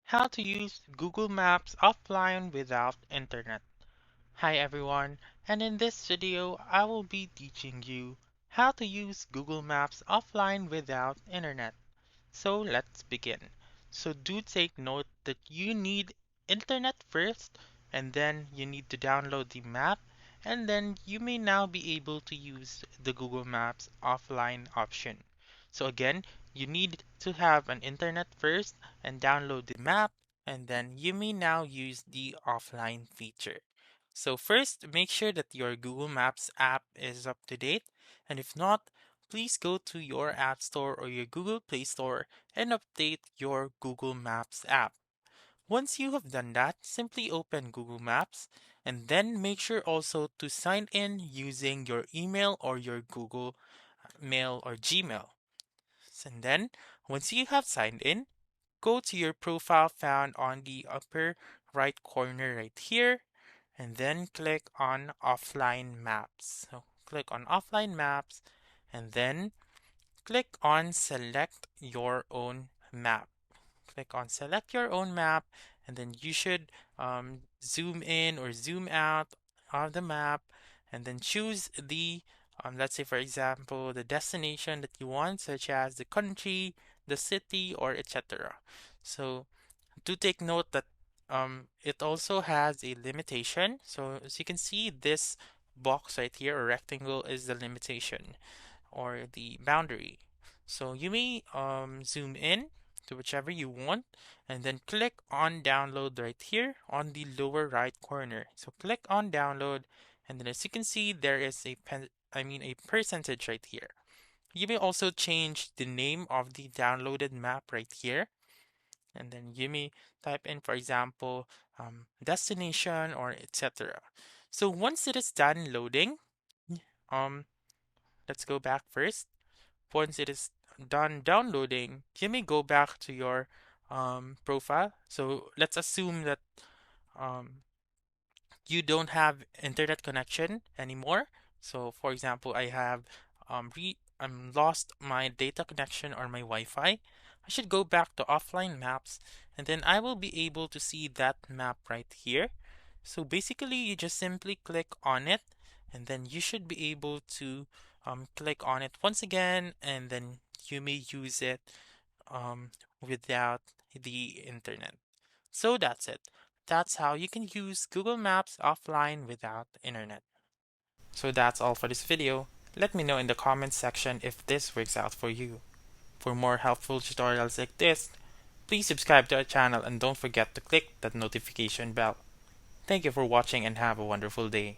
How to use Google Maps offline without internet. Hi everyone, and in this video I will be teaching you how to use Google Maps offline without internet. So let's begin. So do take note that you need internet first and then you need to download the map and then you may now be able to use the Google Maps offline option. So again, you need to have an internet first and download the map and then you may now use the offline feature. So first, make sure that your Google Maps app is up to date, and if not, please go to your App Store or your Google Play Store and update your Google Maps app. Once you have done that, simply open Google Maps and then make sure also to sign in using your email or your Google Mail or Gmail. And then, once you have signed in, go to your profile found on the upper right corner right here and then click on offline maps. So click on offline maps and then click on select your own map. Click on select your own map and then you should zoom in or zoom out of the map and then choose the let's say for example the destination that you want, such as the country, the city, or etc. So do take note that it also has a limitation. So as you can see, this box right here or rectangle is the limitation or the boundary. So you may zoom in to whichever you want and then click on download right here on the lower right corner. So click on download and then as you can see there is a percentage right here. You may also change the name of the downloaded map right here and then you may type in for example destination or etc. So once it is done loading, um let's go back first. Once it is done downloading, you may go back to your profile. So let's assume that um, you don't have internet connection anymore. So for example, I have I'm lost my data connection or my Wi-Fi. I should go back to offline maps and then I will be able to see that map right here. So basically you just simply click on it and then you should be able to click on it once again and then you may use it without the internet. So that's it. That's how you can use Google Maps offline without internet. So that's all for this video. Let me know in the comments section if this works out for you. For more helpful tutorials like this, please subscribe to our channel and don't forget to click that notification bell. Thank you for watching and have a wonderful day.